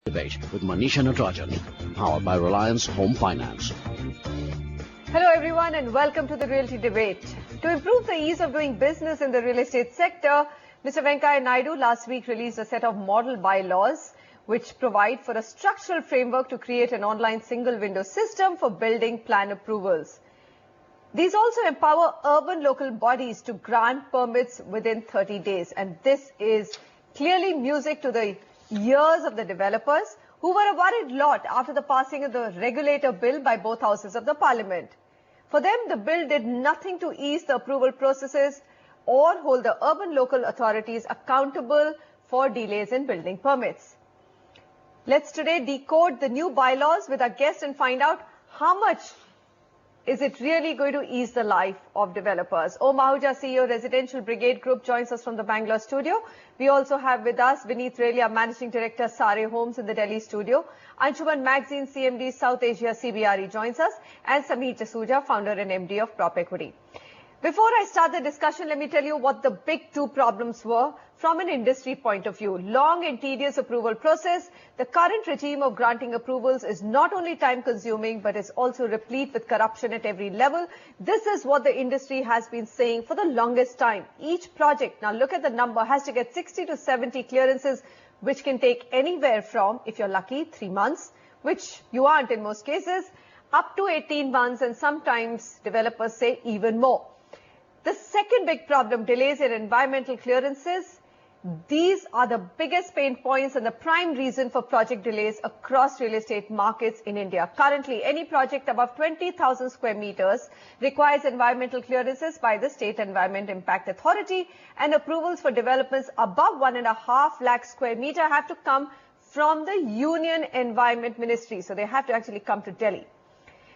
Debate with Manisha Natarajan, powered by Reliance Home Finance. Hello everyone and welcome to the Realty Debate. To improve the ease of doing business in the real estate sector, Mr. Venkaiah Naidu last week released a set of model bylaws which provide for a structural framework to create an online single window system for building plan approvals. These also empower urban local bodies to grant permits within 30 days, and this is clearly music to the ears of the developers who were a worried lot after the passing of the regulator bill by both houses of the parliament. For them, the bill did nothing to ease the approval processes or hold the urban local authorities accountable for delays in building permits. Let's today decode the new bylaws with our guest and find out how much is it really going to ease the life of developers. Om Ahuja, CEO, Residential Brigade Group, joins us from the Bangalore studio. We also have with us Vineet Relia, Managing Director, SARE Homes in the Delhi studio. Anshuman Magazine, CMD, South Asia, CBRE, joins us. And Sameer Jasuja, Founder and MD of Prop Equity. Before I start the discussion, let me tell you what the big two problems were from an industry point of view. Long and tedious approval process. The current regime of granting approvals is not only time-consuming, but is also replete with corruption at every level. This is what the industry has been saying for the longest time. Each project, now look at the number, has to get 60 to 70 clearances, which can take anywhere from, if you're lucky, 3 months, which you aren't in most cases, up to 18 months, and sometimes developers say even more. The second big problem, delays in environmental clearances. These are the biggest pain points and the prime reason for project delays across real estate markets in India. Currently, any project above 20,000 square meters requires environmental clearances by the State Environment Impact Authority, and approvals for developments above 1.5 lakh square meter have to come from the Union Environment Ministry. So they have to actually come to Delhi.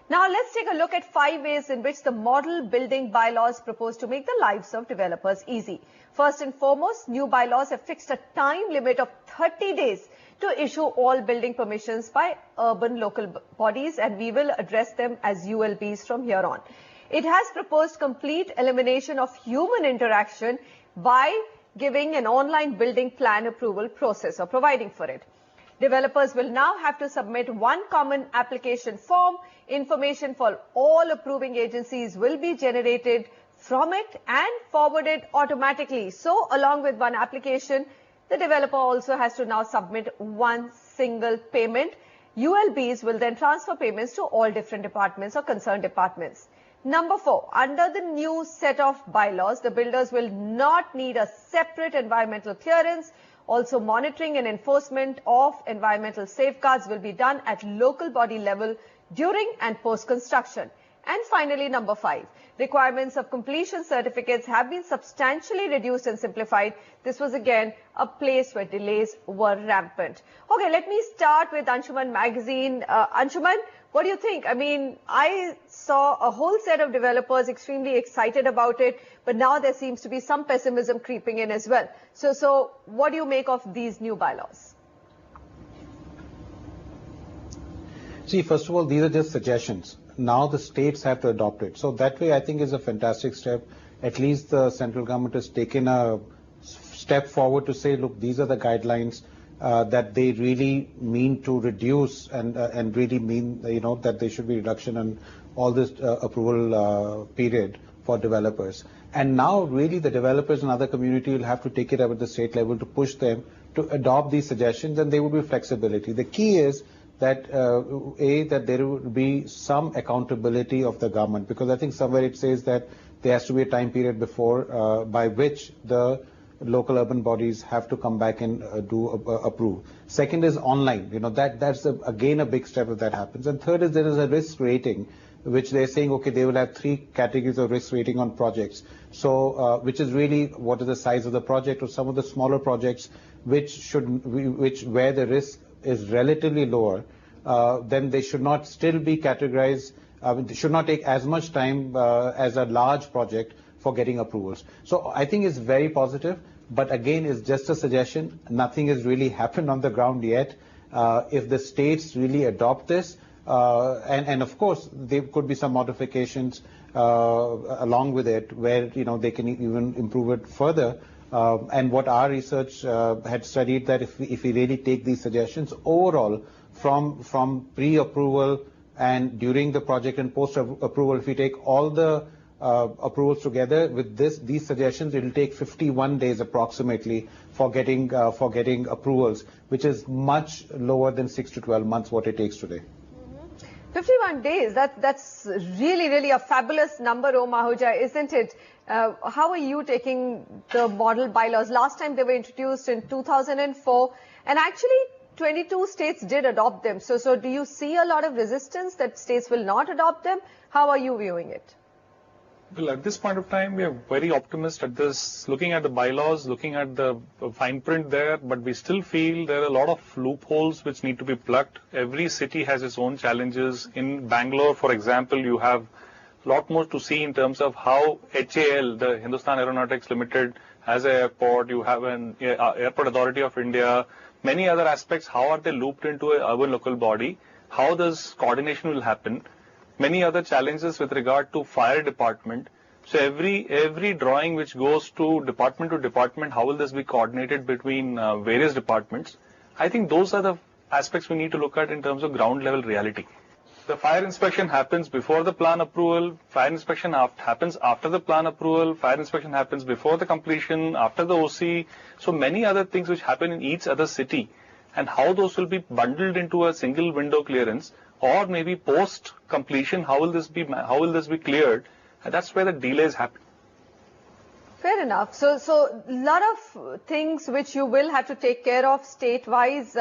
Now, let's take a look at 5 ways in which the model building bylaws propose to make the lives of developers easy. First and foremost, new bylaws have fixed a time limit of 30 days to issue all building permissions by urban local bodies, and we will address them as ULBs from here on. It has proposed complete elimination of human interaction by giving an online building plan approval process or providing for it. Developers will now have to submit one common application form. Information for all approving agencies will be generated from it and forwarded automatically. So, along with one application, the developer also has to now submit one single payment. ULBs will then transfer payments to all different departments or concerned departments. Number 4, under the new set of bylaws, the builders will not need a separate environmental clearance. Also, monitoring and enforcement of environmental safeguards will be done at local body level during and post-construction. And finally, number 5, requirements of completion certificates have been substantially reduced and simplified. This was again a place where delays were rampant. Okay, let me start with Anshuman Magazine. Anshuman, what do you think? I mean, I saw a whole set of developers extremely excited about it, but now there seems to be some pessimism creeping in as well. So what do you make of these new bylaws? See, first of all, these are just suggestions. Now the states have to adopt it. So that way, I think is a fantastic step. At least the central government has taken a step forward to say, look, these are the guidelines that they really mean to reduce and really mean, that there should be reduction in all this approval period for developers. And now really the developers and other community will have to take it up at the state level to push them to adopt these suggestions, and there will be flexibility. The key is that that there will be some accountability of the government, because I think somewhere it says that there has to be a time period before by which the local urban bodies have to come back and approve. Second is online. That's again a big step if that happens. And third is there is a risk rating, which they're saying, okay, they will have 3 categories of risk rating on projects. So, which is really what is the size of the project, or some of the smaller projects where the risk is relatively lower, then they should not still be categorized. They should not take as much time as a large project for getting approvals. So I think it's very positive, but again, it's just a suggestion. Nothing has really happened on the ground yet. If the states really adopt this, and of course, there could be some modifications along with it where, they can even improve it further. And what our research had studied, that if we really take these suggestions overall from pre-approval and during the project and post-approval, if we take all the approvals together with these suggestions, it will take 51 days approximately for getting approvals, which is much lower than 6 to 12 months what it takes today. 51 days, that's really a fabulous number, Om Ahuja, isn't it? How are you taking the model bylaws? Last time they were introduced in 2004, and actually 22 states did adopt them. So do you see a lot of resistance that states will not adopt them? How are you viewing it? Well, at this point of time, we are very optimistic at this, looking at the bylaws, looking at the fine print there, but we still feel there are a lot of loopholes which need to be plugged. Every city has its own challenges. In Bangalore, for example, you have a lot more to see in terms of how HAL, the Hindustan Aeronautics Limited, has an airport, you have an Airport Authority of India, many other aspects. How are they looped into an urban local body? How does coordination will happen? Many other challenges with regard to fire department. So every drawing which goes to department, how will this be coordinated between various departments? I think those are the aspects we need to look at in terms of ground level reality. The fire inspection happens before the plan approval, fire inspection happens after the plan approval, fire inspection happens before the completion, after the OC. So many other things which happen in each other city, and how those will be bundled into a single window clearance, or maybe post completion, how will this be cleared? And that's where the delays happen. Fair enough. So a lot of things which you will have to take care of state-wise.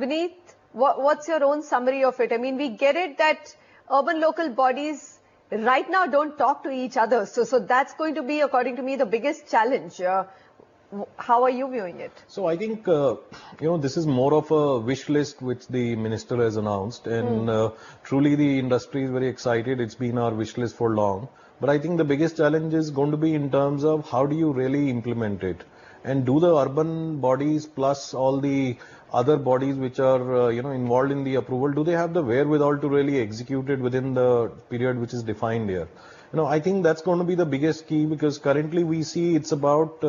Vineet, what's your own summary of it? I mean, we get it that urban local bodies right now don't talk to each other. So that's going to be, according to me, the biggest challenge. How are you viewing it? So I think, this is more of a wish list which the minister has announced, and truly the industry is very excited. It's been our wish list for long. But I think the biggest challenge is going to be in terms of how do you really implement it? And do the urban bodies plus all the other bodies which are, involved in the approval, do they have the wherewithal to really execute it within the period which is defined here? I think that's going to be the biggest key, because currently we see it's about,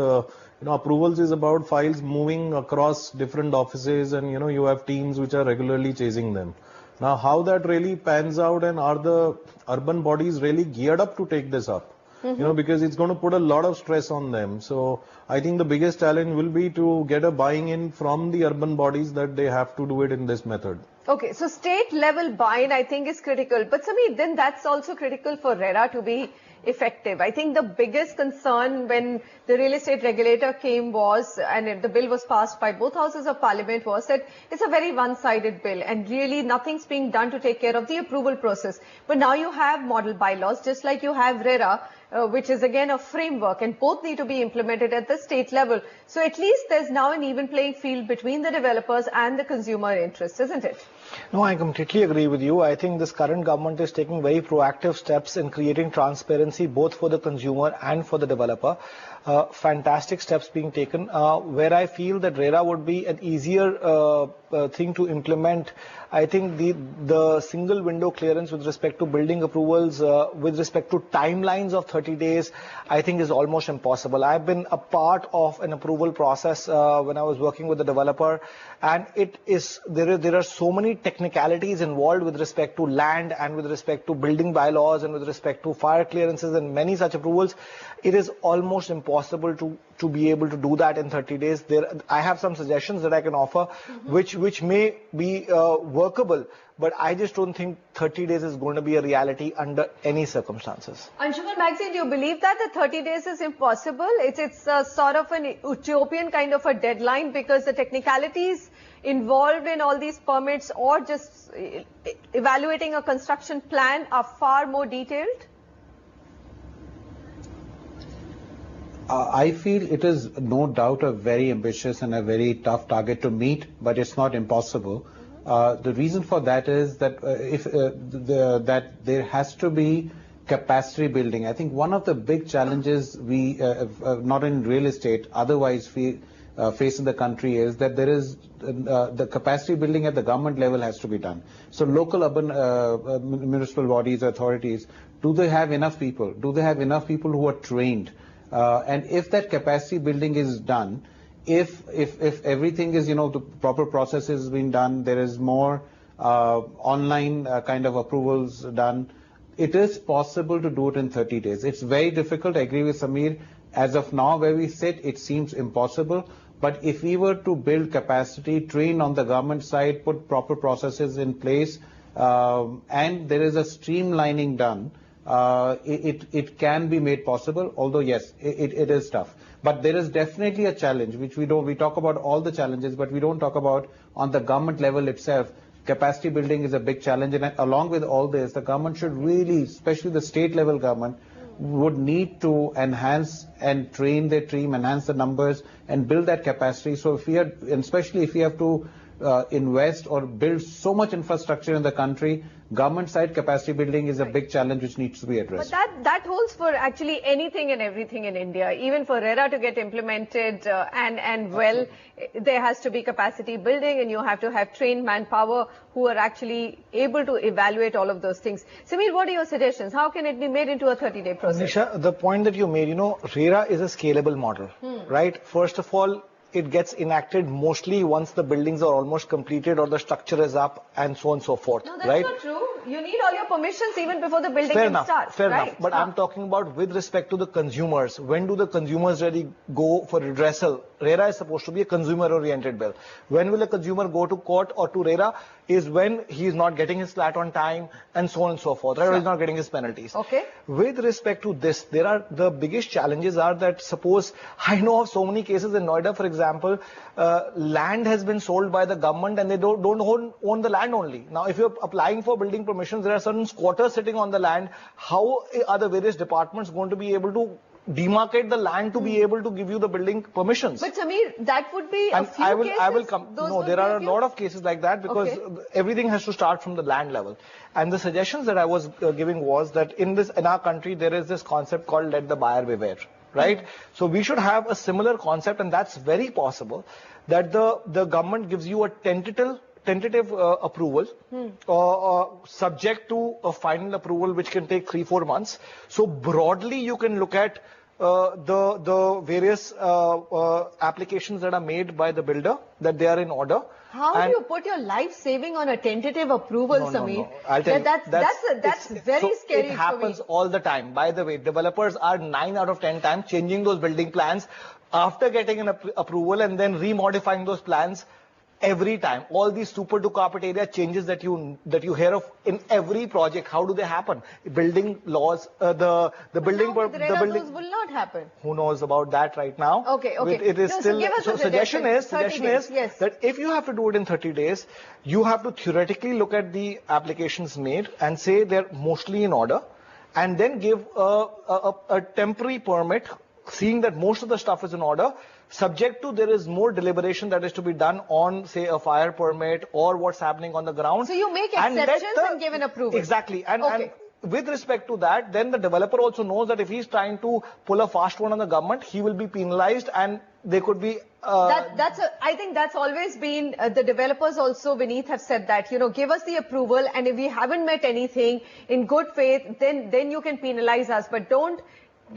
approvals is about files moving across different offices, and, you have teams which are regularly chasing them. Now, how that really pans out, and are the urban bodies really geared up to take this up? Because it's going to put a lot of stress on them. So I think the biggest challenge will be to get a buying in from the urban bodies that they have to do it in this method. Okay, so state level buy-in, I think, is critical. But Sameer, then that's also critical for RERA to be effective. I think the biggest concern when the real estate regulator came was, and the bill was passed by both houses of parliament, was that it's a very one-sided bill and really nothing's being done to take care of the approval process. But now you have model bylaws, just like you have RERA, which is again a framework, and both need to be implemented at the state level. So at least there's now an even playing field between the developers and the consumer interests, isn't it? No, I completely agree with you. I think this current government is taking very proactive steps in creating transparency both for the consumer and for the developer. Fantastic steps being taken. Where I feel that RERA would be an easier thing to implement, I think the single window clearance with respect to building approvals, with respect to timelines of 30 days, I think is almost impossible. I've been a part of an approval process when I was working with the developer, and there are so many technicalities involved with respect to land and with respect to building bylaws and with respect to fire clearances and many such approvals. It is almost impossible to be able to do that in 30 days. I have some suggestions that I can offer, which may be workable, but I just don't think 30 days is going to be a reality under any circumstances. Anshuman Magazine, do you believe that the 30 days is impossible? It's sort of an utopian kind of a deadline, because the technicalities involved in all these permits or just evaluating a construction plan are far more detailed? I feel it is no doubt a very ambitious and a very tough target to meet, but it's not impossible. The reason for that is that that there has to be capacity building. I think one of the big challenges we, not in real estate, otherwise face in the country is that there is the capacity building at the government level has to be done. So local urban municipal bodies, authorities, do they have enough people? Do they have enough people who are trained? And if that capacity building is done, if everything is, the proper process is being done, there is more online kind of approvals done, it is possible to do it in 30 days. It's very difficult. I agree with Samir. As of now, where we sit, it seems impossible. But if we were to build capacity, train on the government side, put proper processes in place, and there is a streamlining done, it can be made possible. Although yes, it is tough. But there is definitely a challenge, which we talk about all the challenges, but we don't talk about on the government level itself. Capacity building is a big challenge, and along with all this, the government should really, especially the state level government, would need to enhance and train their team, enhance the numbers, and build that capacity. So if we are, and especially if we have to invest or build so much infrastructure in the country, government side capacity building is a big challenge which needs to be addressed. But that holds for actually anything and everything in India. Even for RERA to get implemented and well, there has to be capacity building, and you have to have trained manpower who are actually able to evaluate all of those things. Samir, what are your suggestions? How can it be made into a 30-day process? Nisha, the point that you made, RERA is a scalable model, right? First of all, it gets enacted mostly once the buildings are almost completed or the structure is up and so on and so forth. No, that's right? not true. You need all your permissions even before the building Fair can enough, start. fair right? enough. But I'm talking about with respect to the consumers. When do the consumers really go for redressal? RERA is supposed to be a consumer-oriented bill. When will a consumer go to court or to RERA? Is when he is not getting his flat on time and so on and so forth. Right? Or he's not getting his penalties. Okay. With respect to this, the biggest challenges are that suppose, I know of so many cases in Noida, for example, land has been sold by the government and they don't own the land only. Now, if you're applying for building permissions, there are certain squatters sitting on the land. How are the various departments going to be able to demarcate the land to be able to give you the building permissions? But Samir, that would be a few cases. I will come. No, there are a lot of cases like that because everything has to start from the land level. And the suggestions that I was giving was that in our country, there is this concept called let the buyer beware. Right? So we should have a similar concept, and that's very possible, that the government gives you a tentative approval subject to a final approval which can take 3-4 months. So broadly you can look at the various applications that are made by the builder, that they are in order. How do you put your life saving on a tentative approval, Samir? No. I'll tell you, that's very scary. It happens all the time. By the way, developers are 9 out of 10 times changing those building plans after getting an approval and then remodifying those plans every time. All these super to carpet area changes that you hear of in every project, how do they happen? Building laws, the building those will not happen. Who knows about that right now? Okay. It is still. So suggestion is yes, that if you have to do it in 30 days, you have to theoretically look at the applications made and say they're mostly in order, and then give a temporary permit, seeing that most of the stuff is in order, subject to there is more deliberation that is to be done on, say, a fire permit or what's happening on the ground. So you make exceptions and give an approval. Exactly. And with respect to that, then the developer also knows that if he's trying to pull a fast one on the government, he will be penalized, and they could be... I think that's always been, the developers also, Vineet, have said that, give us the approval, and if we haven't met anything in good faith, then you can penalize us, but don't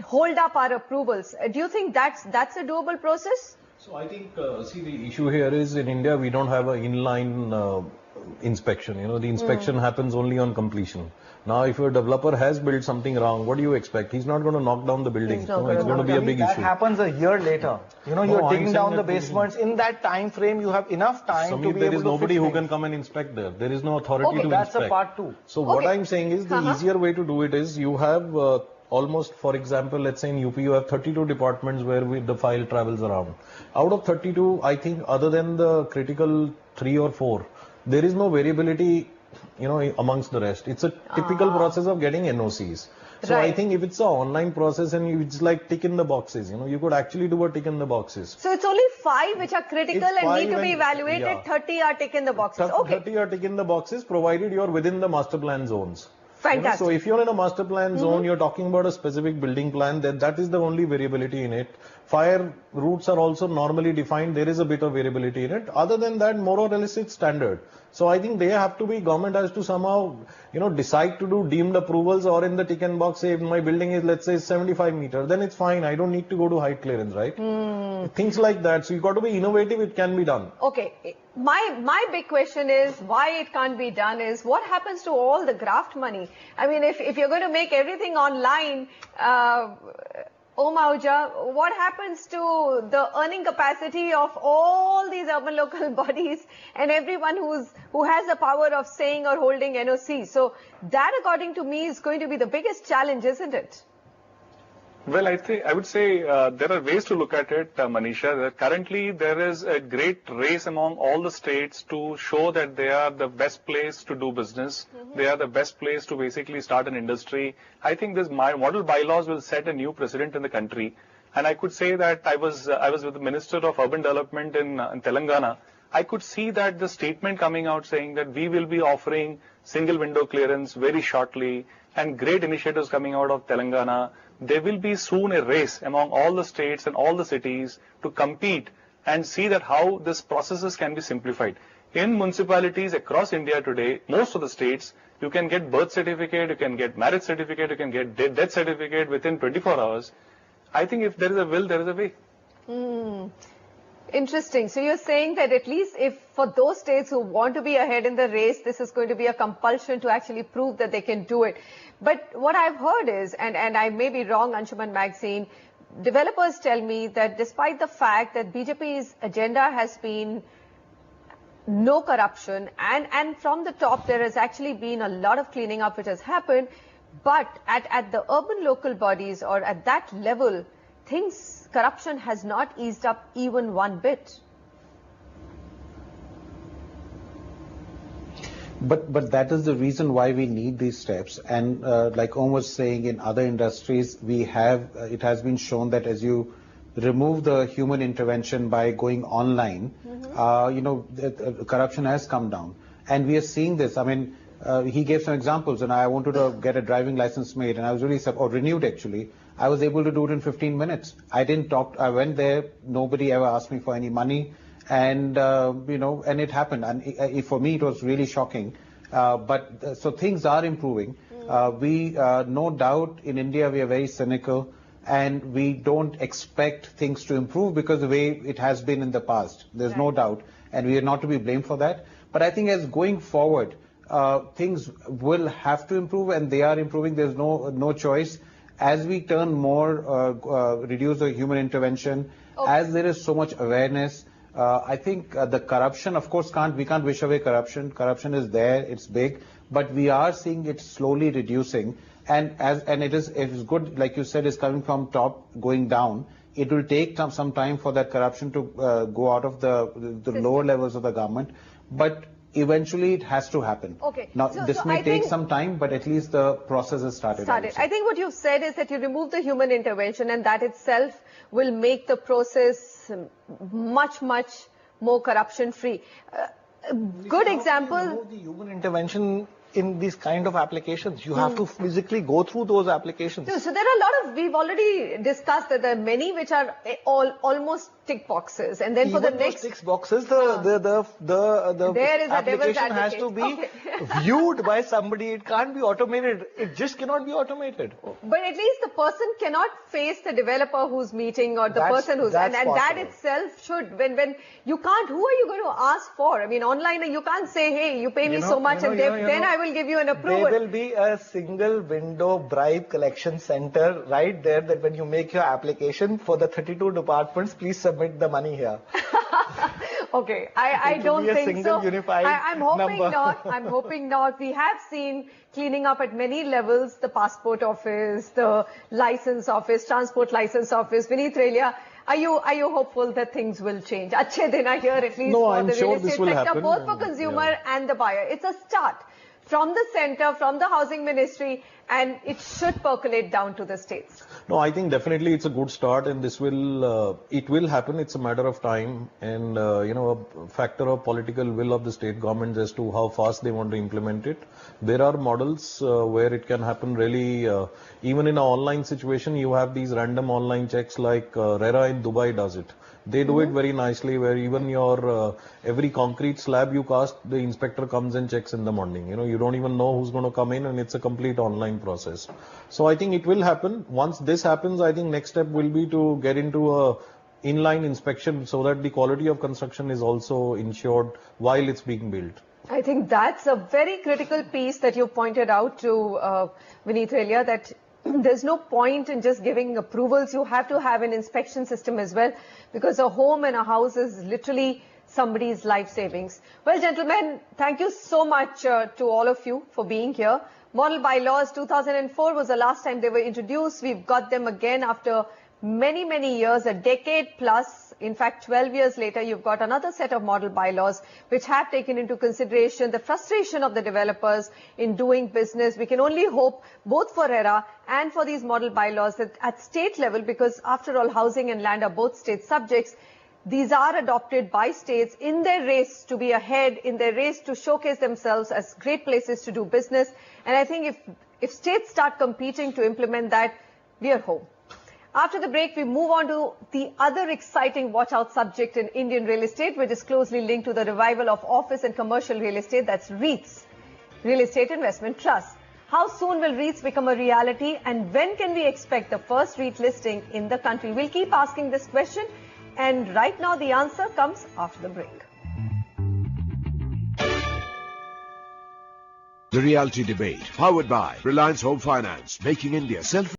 hold up our approvals. Do you think that's a doable process? So I think, the issue here is in India, we don't have an inline inspection. The inspection happens only on completion. Now, if your developer has built something wrong, what do you expect? He's not going to knock down the building. It's going to be a big issue. That happens a year later. You're digging down the basements. In that time frame, you have enough time to be able to there is nobody who can come and inspect there. There is no authority to inspect. That's a part two. So what I'm saying is the easier way to do it is you have almost, for example, let's say in UP, you have 32 departments where the file travels around. Out of 32, I think other than the critical 3 or 4, there is no variability, amongst the rest. It's a typical process of getting NOCs. So I think if it's an online process and it's like tick in the boxes, you could actually do a tick in the boxes. So it's only 5 which are critical and need to be evaluated, 30 are tick in the boxes. 30 are tick in the boxes, provided you're within the master plan zones. Fantastic. So if you're in a master plan zone, you're talking about a specific building plan, then that is the only variability in it. Fire routes are also normally defined. There is a bit of variability in it. Other than that, more or less it's standard. So I think they have to be, government has to somehow, decide to do deemed approvals, or in the tick and box say if my building is, let's say, 75 meters, then it's fine. I don't need to go to height clearance, right? Things like that. So you've got to be innovative. It can be done. Okay. My big question is why it can't be done is what happens to all the graft money? I mean, if you're going to make everything online, Mauja, what happens to the earning capacity of all these urban local bodies and everyone who has the power of saying or holding NOC? So that, according to me, is going to be the biggest challenge, isn't it? Well, I would say there are ways to look at it, Manisha. Currently, there is a great race among all the states to show that they are the best place to do business. They are the best place to basically start an industry. I think this model bylaws will set a new precedent in the country. And I could say that I was with the Minister of Urban Development in Telangana. I could see that the statement coming out saying that we will be offering single window clearance very shortly, and great initiatives coming out of Telangana. There will be soon a race among all the states and all the cities to compete and see that how this processes can be simplified. In municipalities across India today, most of the states, you can get birth certificate, you can get marriage certificate, you can get death certificate within 24 hours. I think if there is a will, there is a way. Interesting. So you're saying that at least if for those states who want to be ahead in the race, this is going to be a compulsion to actually prove that they can do it. But what I've heard is, and I may be wrong, Anshuman Magazine, developers tell me that despite the fact that BJP's agenda has been no corruption, and from the top there has actually been a lot of cleaning up which has happened, but at the urban local bodies or at that level, corruption has not eased up even one bit. But that is the reason why we need these steps. And like Om was saying, in other industries, it has been shown that as you remove the human intervention by going online, corruption has come down. And we are seeing this. I mean, he gave some examples, and I wanted to get a driving license made, and I was really, or renewed actually. I was able to do it in 15 minutes. I went there, nobody ever asked me for any money, and and it happened. And for me, it was really shocking. So things are improving. No doubt in India we are very cynical, and we don't expect things to improve because the way it has been in the past. There's no doubt, and we are not to be blamed for that. But I think as going forward, things will have to improve, and they are improving. There's no choice. As we turn more, reduce the human intervention, as there is so much awareness, I think the corruption, of course, we can't wish away corruption. Corruption is there, it's big, but we are seeing it slowly reducing. And it is good, like you said, is coming from top, going down. It will take some time for that corruption to go out of the lower levels of the government, but eventually it has to happen. Okay. Now, this may take some time, but at least the process has started. I think what you've said is that you remove the human intervention, and that itself will make the process much, much more corruption-free. Good example. Remove the human intervention in these kind of applications. You have to physically go through those applications. So there are a lot of, we've already discussed that there are many which are almost tick boxes, and then even for the next tick boxes, the application has to be viewed by somebody. It can't be automated. It just cannot be automated. But at least the person cannot face the developer who's meeting or the person who's, and that itself should, when you can't, who are you going to ask for? I mean, online you can't say, hey, you pay me so much and then I will give you an approval. There will be a single window bribe collection center right there, that when you make your application for the 32 departments, please submit the money here. Okay, I don't think so. I'm hoping number. not. I'm hoping not. We have seen cleaning up at many levels, the passport office, the license office, transport license office. Vineet Relia, are you hopeful that things will change? Achhe din are here at least for the real estate sector, both for consumer and the buyer. It's a start from the center, from the housing ministry, and it should percolate down to the states. No, I think definitely it's a good start, and this will, it will happen. It's a matter of time, and a factor of political will of the state governments as to how fast they want to implement it. There are models where it can happen really, even in an online situation. You have these random online checks like RERA in Dubai does it. They do it very nicely, where even your every concrete slab you cast, the inspector comes and checks in the morning. You don't even know who's going to come in, and it's a complete online process. So I think it will happen. Once this happens, I think next step will be to get into a inline inspection so that the quality of construction is also ensured while it's being built. I think that's a very critical piece that you pointed out to Vineet earlier, that there's no point in just giving approvals. You have to have an inspection system as well, because a home and a house is literally somebody's life savings. Well, gentlemen, thank you so much to all of you for being here. Model bylaws 2004 was the last time they were introduced. We've got them again after many, many years, a decade plus. In fact, 12 years later, you've got another set of model bylaws which have taken into consideration the frustration of the developers in doing business. We can only hope both for ERA and for these model bylaws that at state level, because after all, housing and land are both state subjects, these are adopted by states in their race to be ahead, in their race to showcase themselves as great places to do business. And I think if states start competing to implement that, we are home. After the break, we move on to the other exciting watch-out subject in Indian real estate, which is closely linked to the revival of office and commercial real estate, that's REITs, Real Estate Investment Trust. How soon will REITs become a reality, and when can we expect the first REIT listing in the country? We'll keep asking this question, and right now the answer comes after the break. The Realty Debate, powered by Reliance Home Finance, making India self